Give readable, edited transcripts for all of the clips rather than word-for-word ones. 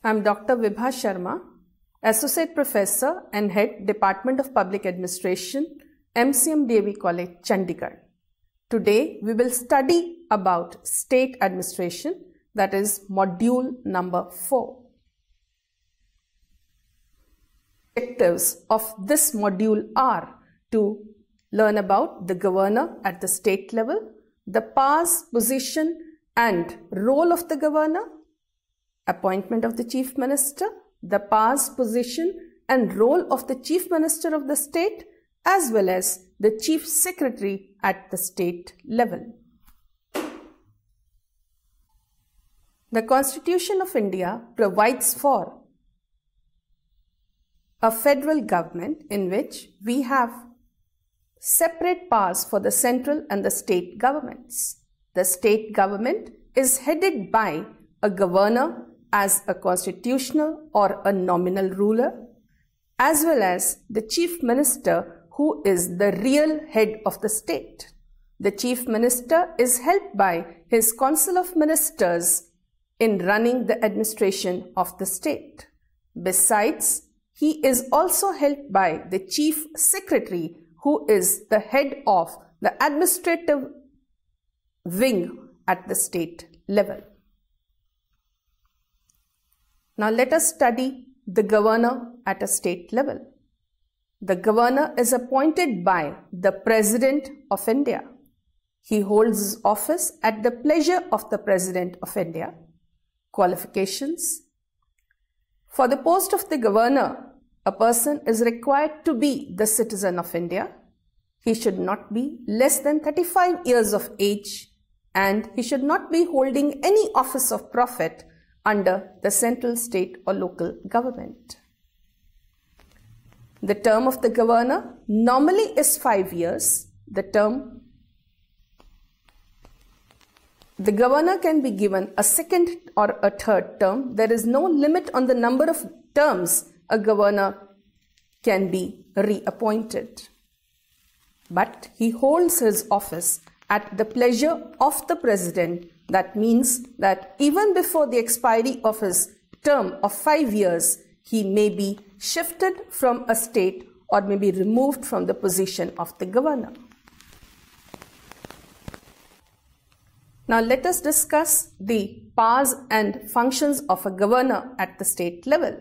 I'm Dr. Vibha Sharma, Associate Professor and Head, Department of Public Administration, MCM DAV College, Chandigarh. Today, we will study about state administration, that is module number 4. Objectives of this module are to learn about the governor at the state level, the powers, position and role of the governor, appointment of the Chief Minister, the powers, position and role of the Chief Minister of the state, as well as the Chief Secretary at the state level. The Constitution of India provides for a federal government in which we have separate powers for the central and the state governments. The state government is headed by a governor as a constitutional or a nominal ruler, as well as the Chief Minister, who is the real head of the state. The Chief Minister is helped by his Council of Ministers in running the administration of the state. Besides, he is also helped by the Chief Secretary, who is the head of the administrative wing at the state level. Now let us study the governor at a state level. The governor is appointed by the President of India. He holds his office at the pleasure of the President of India. Qualifications: for the post of the governor, a person is required to be the citizen of India. He should not be less than 35 years of age and he should not be holding any office of profit under the central, state or local government. The term of the governor normally is 5 years. The governor can be given a second or a third term. There is no limit on the number of terms a governor can be reappointed. But he holds his office at the pleasure of the President. That means that even before the expiry of his term of 5 years, he may be shifted from a state or may be removed from the position of the governor. Now let us discuss the powers and functions of a governor at the state level.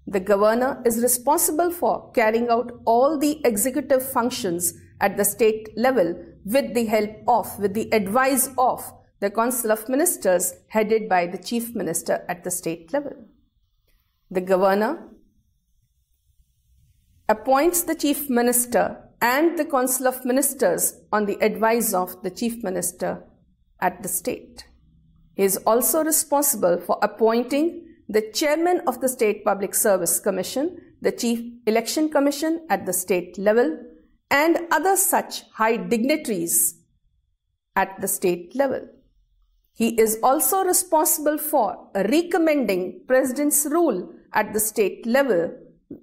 The governor is responsible for carrying out all the executive functions at the state level with the advice of the Council of Ministers headed by the Chief Minister at the state level. The governor appoints the Chief Minister and the Council of Ministers on the advice of the Chief Minister at the state. He is also responsible for appointing the Chairman of the State Public Service Commission, the Chief Election Commission at the state level, and other such high dignitaries at the state level. He is also responsible for recommending President's rule at the state level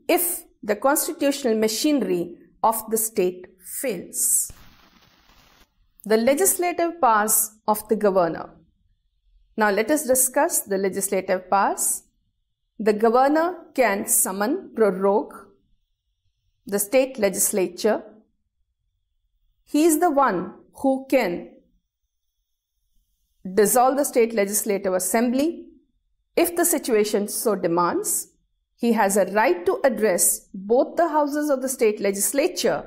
if the constitutional machinery of the state fails. The legislative powers of the governor. Now let us discuss the legislative powers. The governor can summon, prorogue the state legislature. He is the one who can dissolve the state legislative assembly if the situation so demands. He has a right to address both the houses of the state legislature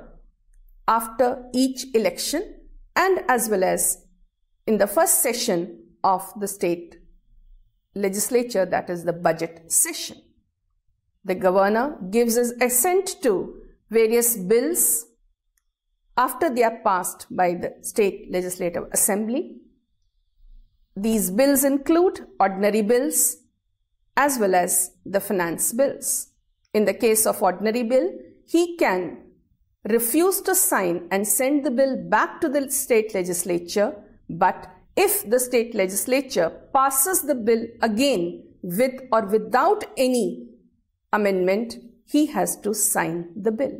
after each election and as well as in the first session of the state legislature, that is the budget session. The governor gives his assent to various bills after they are passed by the state legislative assembly. These bills include ordinary bills as well as the finance bills. In the case of ordinary bill, he can refuse to sign and send the bill back to the state legislature, but if the state legislature passes the bill again with or without any amendment, he has to sign the bill.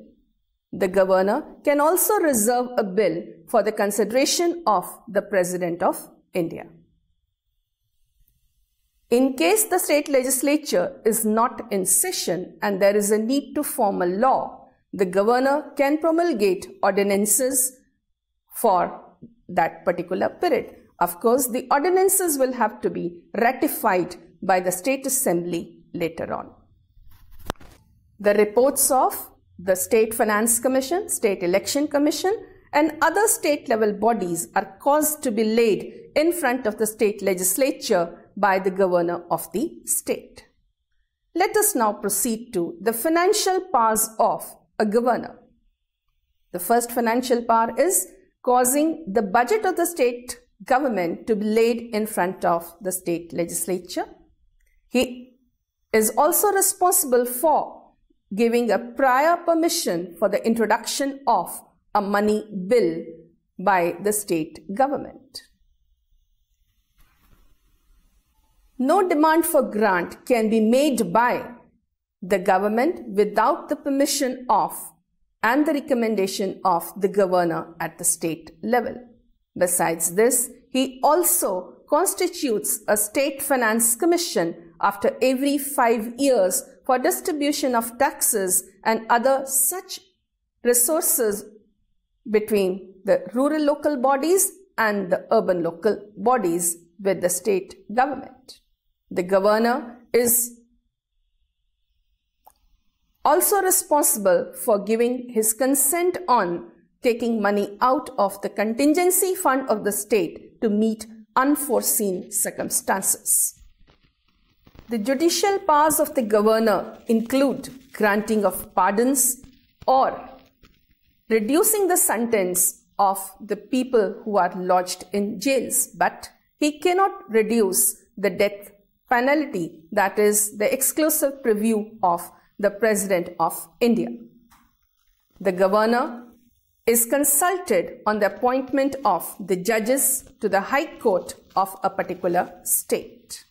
The governor can also reserve a bill for the consideration of the President of India. In case the state legislature is not in session and there is a need to form a law, the governor can promulgate ordinances for that particular period. Of course, the ordinances will have to be ratified by the State Assembly later on. The reports of the State Finance Commission, State Election Commission, and other state level bodies are caused to be laid in front of the state legislature by the governor of the state. Let us now proceed to the financial powers of a governor. The first financial power is causing the budget of the state government to be laid in front of the state legislature. He is also responsible for giving a prior permission for the introduction of a money bill by the state government. No demand for grant can be made by the government without the permission of and the recommendation of the governor at the state level. Besides this, he also constitutes a state finance commission after every 5 years for distribution of taxes and other such resources between the rural local bodies and the urban local bodies with the state government. The governor is also responsible for giving his consent on taking money out of the contingency fund of the state to meet unforeseen circumstances. The judicial powers of the governor include granting of pardons or reducing the sentence of the people who are lodged in jails, but he cannot reduce the death penalty, that is the exclusive purview of the President of India. The governor is consulted on the appointment of the judges to the High Court of a particular state.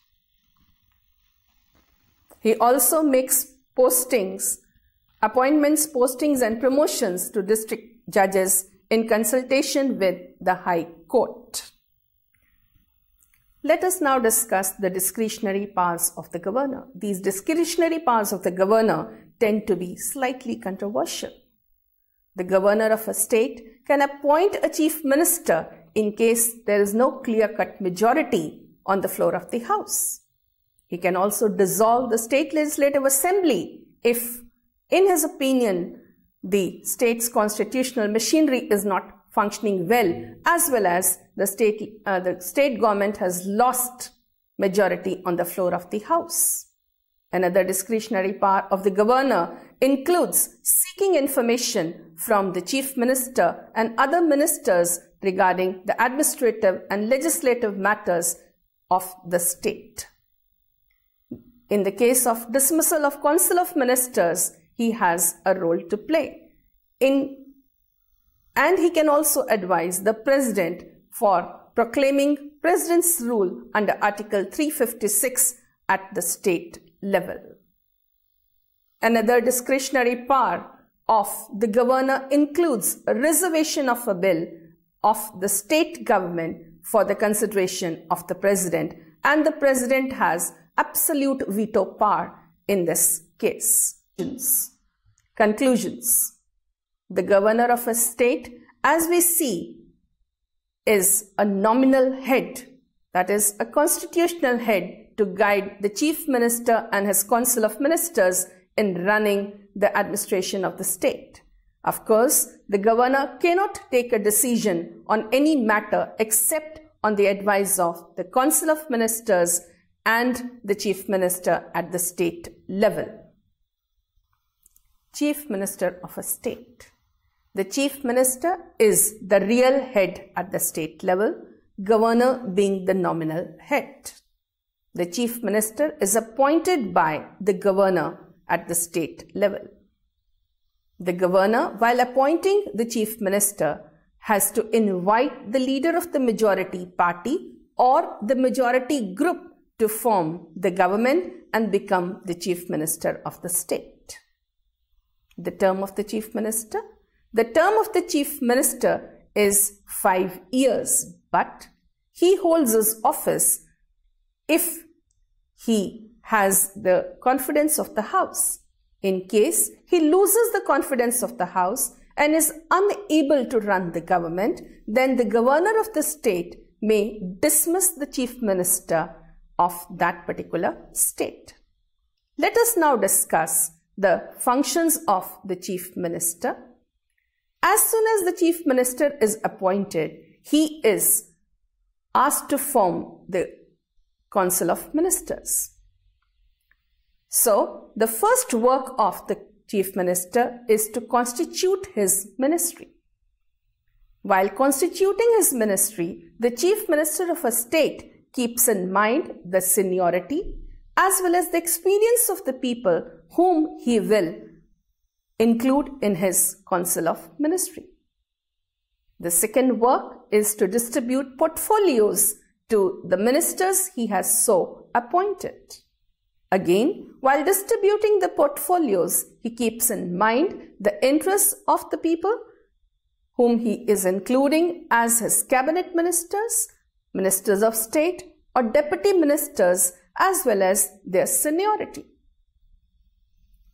He also makes appointments, postings and promotions to district judges in consultation with the High Court. Let us now discuss the discretionary powers of the governor. These discretionary powers of the governor tend to be slightly controversial. The governor of a state can appoint a chief minister in case there is no clear-cut majority on the floor of the House. He can also dissolve the state legislative assembly if, in his opinion, the state's constitutional machinery is not functioning well as the state government has lost majority on the floor of the House. Another discretionary power of the governor includes seeking information from the chief minister and other ministers regarding the administrative and legislative matters of the state. In the case of dismissal of Council of Ministers, he has a role to play. And he can also advise the President for proclaiming President's rule under Article 356 at the state level. Another discretionary power of the governor includes a reservation of a bill of the state government for the consideration of the President, and the President has absolute veto power in this case. Conclusions. The governor of a state, as we see, is a nominal head, that is a constitutional head to guide the chief minister and his council of ministers in running the administration of the state. Of course, the governor cannot take a decision on any matter except on the advice of the council of ministers and the chief minister at the state level. Chief minister of a state. The chief minister is the real head at the state level, governor being the nominal head. The chief minister is appointed by the governor at the state level. The governor, while appointing the chief minister, has to invite the leader of the majority party or the majority group to form the government and become the chief minister of the state. The term of the chief minister. The term of the chief minister is 5 years, but he holds his office if he has the confidence of the House. In case he loses the confidence of the House and is unable to run the government, then the governor of the state may dismiss the chief minister of that particular state. Let us now discuss the functions of the chief minister. As soon as the chief minister is appointed, he is asked to form the Council of Ministers. So, the first work of the chief minister is to constitute his ministry. While constituting his ministry, the chief minister of a state keeps in mind the seniority as well as the experience of the people whom he will include in his Council of Ministry. The second work is to distribute portfolios to the ministers he has so appointed. Again, while distributing the portfolios, he keeps in mind the interests of the people whom he is including as his cabinet ministers, ministers of state, or deputy ministers, as well as their seniority.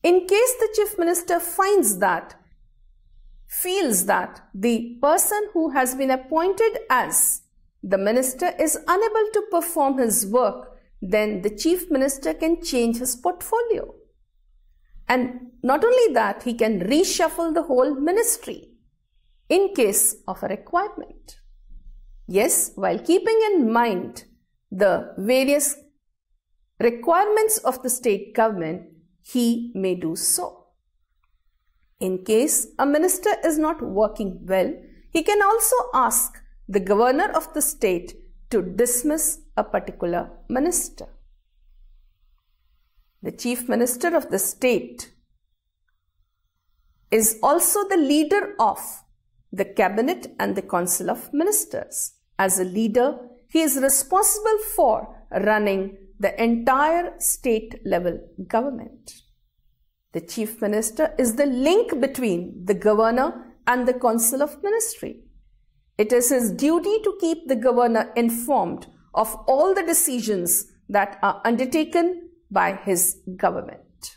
In case the chief minister feels that the person who has been appointed as the minister is unable to perform his work, then the chief minister can change his portfolio. And not only that, he can reshuffle the whole ministry in case of a requirement. Yes, while keeping in mind the various requirements of the state government, he may do so. In case a minister is not working well, he can also ask the governor of the state to dismiss a particular minister. The chief minister of the state is also the leader of the cabinet and the council of ministers. As a leader, he is responsible for running the entire state level government. The chief minister is the link between the governor and the council of ministry. It is his duty to keep the governor informed of all the decisions that are undertaken by his government.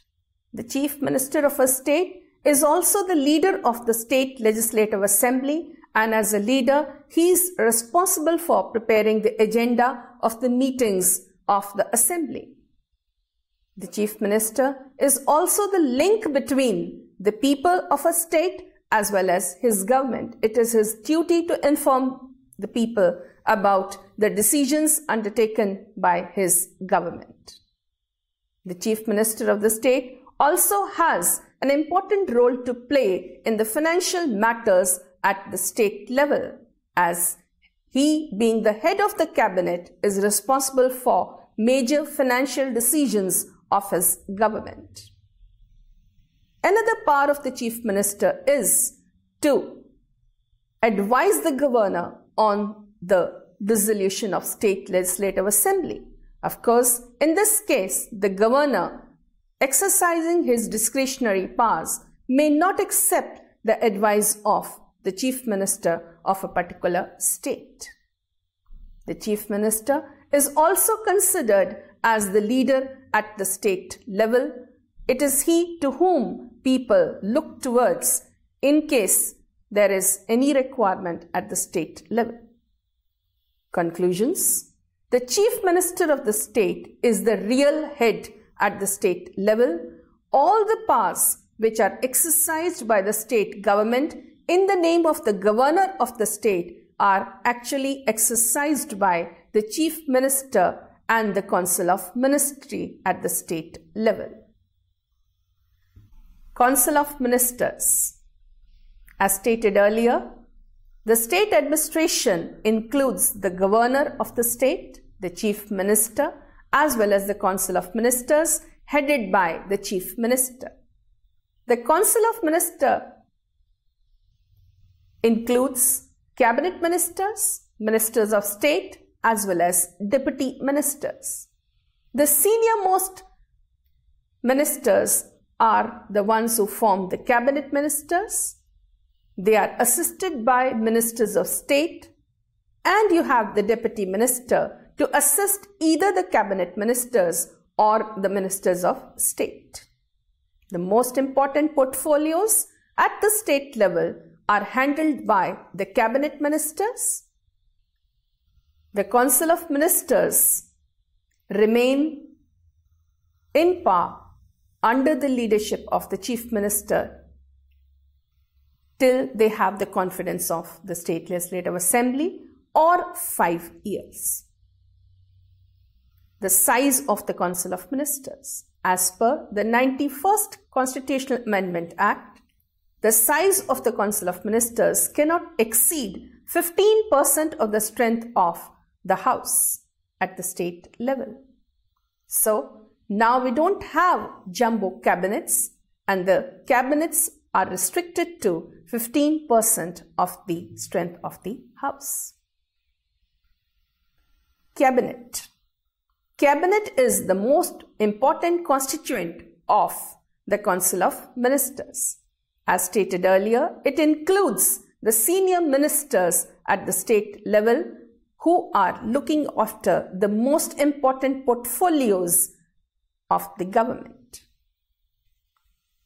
The chief minister of a state is also the leader of the state legislative assembly, and as a leader, he is responsible for preparing the agenda of the meetings of the assembly. The chief minister is also the link between the people of a state as well as his government. It is his duty to inform the people about the decisions undertaken by his government. The chief minister of the state also has an important role to play in the financial matters at the state level, as he, being the head of the cabinet, is responsible for major financial decisions of his government. Another part of the chief minister is to advise the governor on the dissolution of state legislative assembly. Of course, in this case, the governor, exercising his discretionary powers, may not accept the advice of the chief minister of a particular state. The chief minister is also considered as the leader at the state level. It is he to whom people look towards in case there is any requirement at the state level. Conclusions. The chief minister of the state is the real head at the state level. All the powers which are exercised by the state government in the name of the governor of the state are actually exercised by the chief minister and the council of ministry at the state level. Council of Ministers. As stated earlier, the state administration includes the governor of the state, the chief minister, as well as the council of ministers headed by the chief minister. The council of ministers includes cabinet ministers, ministers of state, as well as deputy ministers. The senior-most ministers are the ones who form the cabinet ministers. They are assisted by ministers of state, and you have the deputy minister to assist either the cabinet ministers or the ministers of state. The most important portfolios at the state level are handled by the cabinet ministers. The Council of Ministers remain in power under the leadership of the Chief Minister till they have the confidence of the State Legislative Assembly or 5 years. The size of the Council of Ministers. As per the 91st Constitutional Amendment Act, the size of the Council of Ministers cannot exceed 15% of the strength of the House at the state level. So, now we don't have jumbo cabinets, and the cabinets are restricted to 15% of the strength of the House. Cabinet. Cabinet is the most important constituent of the Council of Ministers. As stated earlier, it includes the senior ministers at the state level who are looking after the most important portfolios of the government.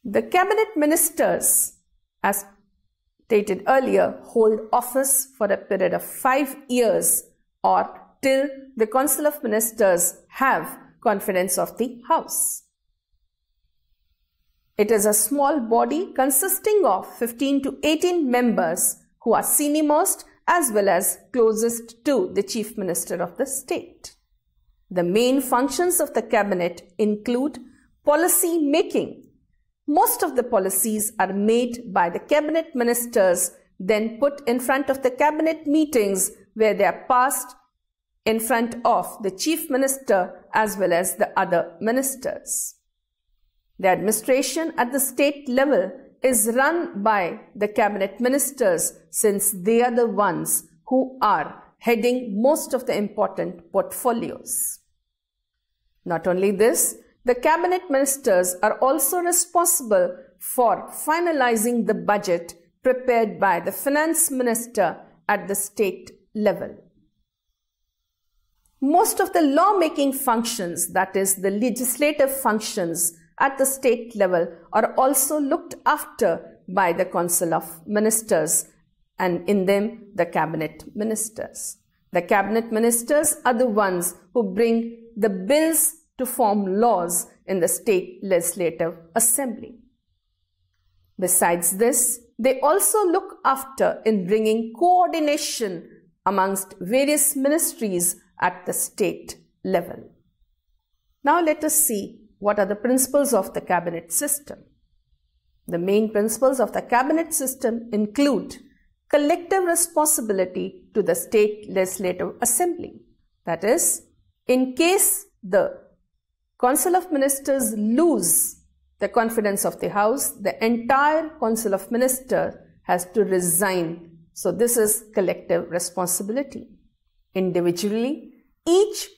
The cabinet ministers, as stated earlier, hold office for a period of 5 years or till the Council of Ministers have confidence of the House. It is a small body consisting of 15 to 18 members who are senior most as well as closest to the Chief Minister of the state. The main functions of the cabinet include policy making. Most of the policies are made by the cabinet ministers, then put in front of the cabinet meetings where they are passed in front of the Chief Minister as well as the other ministers. The administration at the state level is run by the cabinet ministers since they are the ones who are heading most of the important portfolios. Not only this, the cabinet ministers are also responsible for finalizing the budget prepared by the finance minister at the state level. Most of the lawmaking functions, that is the legislative functions at the state level, are also looked after by the Council of Ministers, and in them the cabinet ministers. The cabinet ministers are the ones who bring the bills to form laws in the State Legislative Assembly. Besides this, they also look after in bringing coordination amongst various ministries at the state level. Now let us see what are the principles of the cabinet system. The main principles of the cabinet system include collective responsibility to the State Legislative Assembly. That is, in case the Council of Ministers lose the confidence of the House, the entire Council of Ministers has to resign. So this is collective responsibility. Individually, each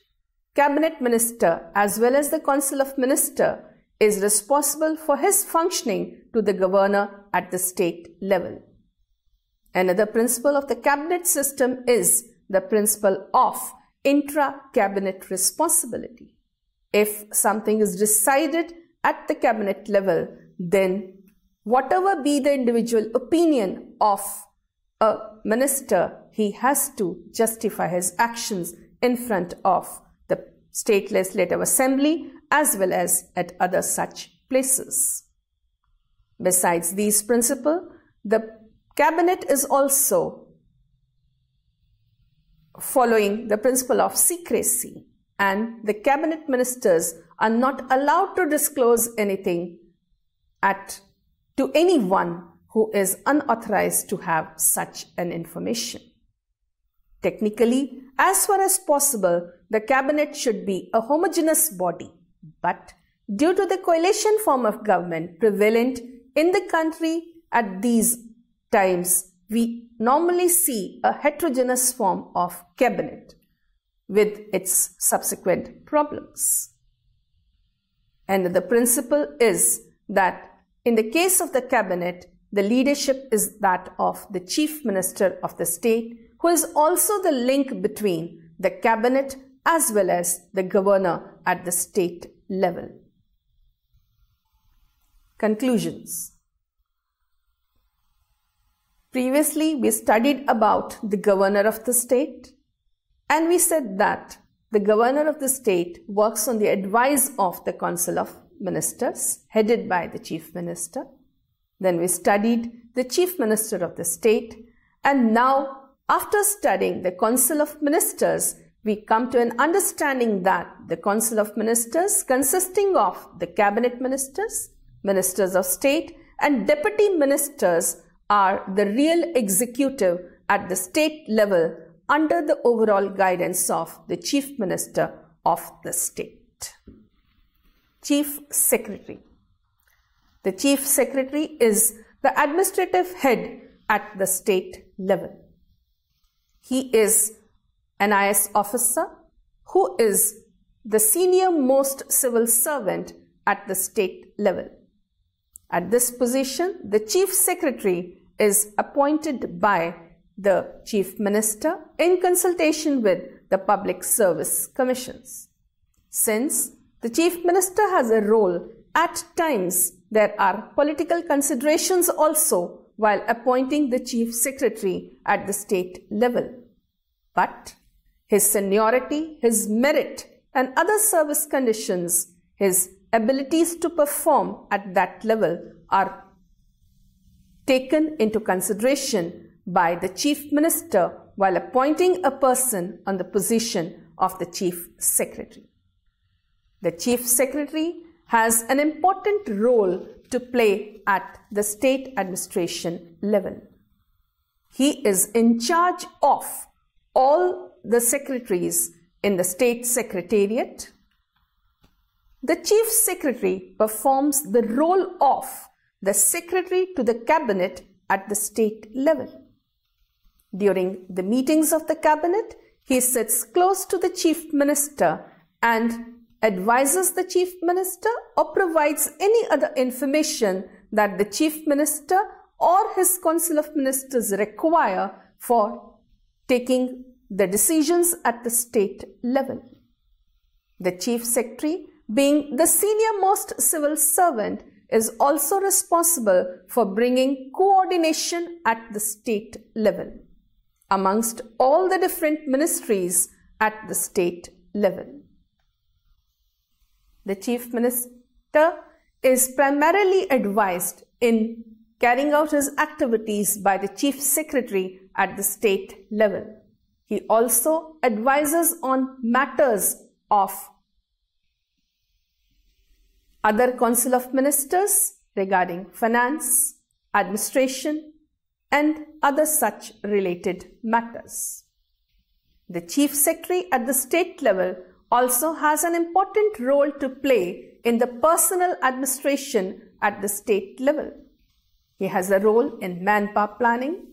cabinet minister as well as the Council of Ministers is responsible for his functioning to the governor at the state level. Another principle of the cabinet system is the principle of intra-cabinet responsibility. If something is decided at the cabinet level, then whatever be the individual opinion of a minister, he has to justify his actions in front of the State Legislative Assembly as well as at other such places. Besides these principles, the cabinet is also following the principle of secrecy, and the cabinet ministers are not allowed to disclose anything to anyone who is unauthorized to have such an information. Technically, as far as possible, the cabinet should be a homogeneous body, but due to the coalition form of government prevalent in the country at these times, we normally see a heterogeneous form of cabinet with its subsequent problems. And the principle is that in the case of the cabinet, the leadership is that of the Chief Minister of the state, who is also the link between the cabinet as well as the governor at the state level. Conclusions. Previously, we studied about the governor of the state, and we said that the governor of the state works on the advice of the Council of Ministers, headed by the Chief Minister. Then we studied the Chief Minister of the state, and now, after studying the Council of Ministers, we come to an understanding that the Council of Ministers, consisting of the Cabinet Ministers, Ministers of State, and Deputy Ministers, are the real executive at the state level under the overall guidance of the Chief Minister of the state. Chief Secretary. The Chief Secretary is the administrative head at the state level. He is an IS officer who is the senior most civil servant at the state level. At this position, the Chief Secretary is appointed by the Chief Minister in consultation with the Public Service Commissions. Since the Chief Minister has a role, at times there are political considerations also while appointing the Chief Secretary at the state level. But his seniority, his merit, and other service conditions, his abilities to perform at that level are taken into consideration by the Chief Minister while appointing a person on the position of the Chief Secretary. The Chief Secretary has an important role to play at the state administration level. He is in charge of all the secretaries in the state secretariat. The Chief Secretary performs the role of the Secretary to the Cabinet at the state level. During the meetings of the Cabinet, he sits close to the Chief Minister and advises the Chief Minister or provides any other information that the Chief Minister or his Council of Ministers require for taking the decisions at the state level. The Chief Secretary, being the senior most civil servant, is also responsible for bringing coordination at the state level amongst all the different ministries at the state level. The Chief Minister is primarily advised in carrying out his activities by the Chief Secretary at the state level. He also advises on matters of other Council of Ministers regarding finance, administration, and other such related matters. The Chief Secretary at the state level also has an important role to play in the personal administration at the state level. He has a role in manpower planning,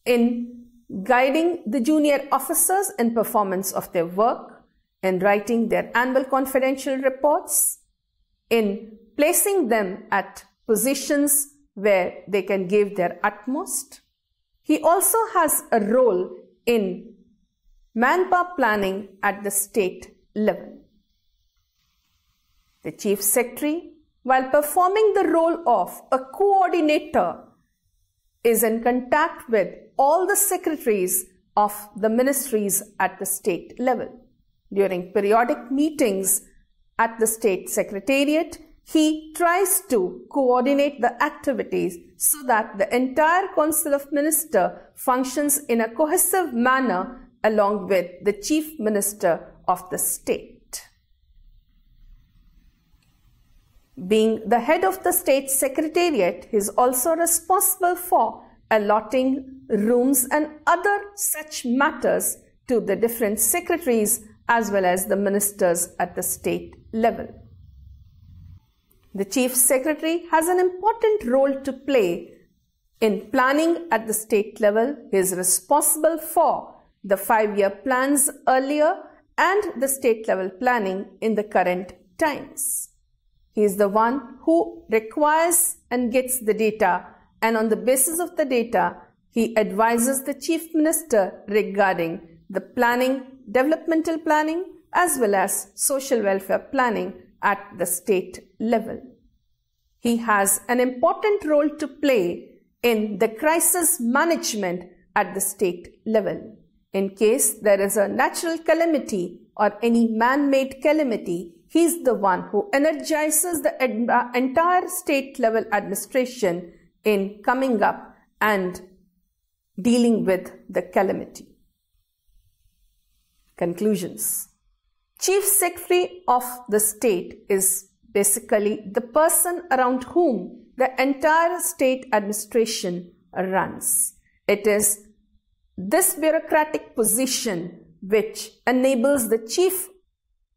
in guiding the junior officers in performance of their work, in writing their annual confidential reports, in placing them at positions where they can give their utmost. He also has a role in manpower planning at the state level. The Chief Secretary, while performing the role of a coordinator, is in contact with all the secretaries of the ministries at the state level. During periodic meetings at the state secretariat, he tries to coordinate the activities so that the entire Council of Ministers functions in a cohesive manner along with the Chief Minister of the state. Being the head of the state secretariat, he is also responsible for allotting rooms and other such matters to the different secretaries as well as the ministers at the state level. The Chief Secretary has an important role to play in planning at the state level. He is responsible for the 5-year plans earlier and the state level planning in the current times. He is the one who requires and gets the data, and on the basis of the data, he advises the Chief Minister regarding the planning, developmental planning, as well as social welfare planning at the state level. He has an important role to play in the crisis management at the state level. In case there is a natural calamity or any man-made calamity, he is the one who energizes the entire state level administration in coming up and dealing with the calamity. Conclusions. Chief Secretary of the state is basically the person around whom the entire state administration runs. It is this bureaucratic position which enables the chief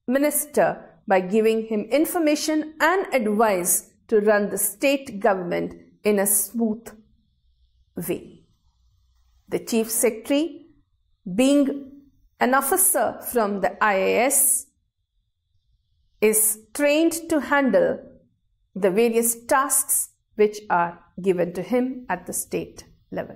minister by giving him information and advice to run the state government in a smooth way. The chief secretary, being an officer from the IAS, is trained to handle the various tasks which are given to him at the state level.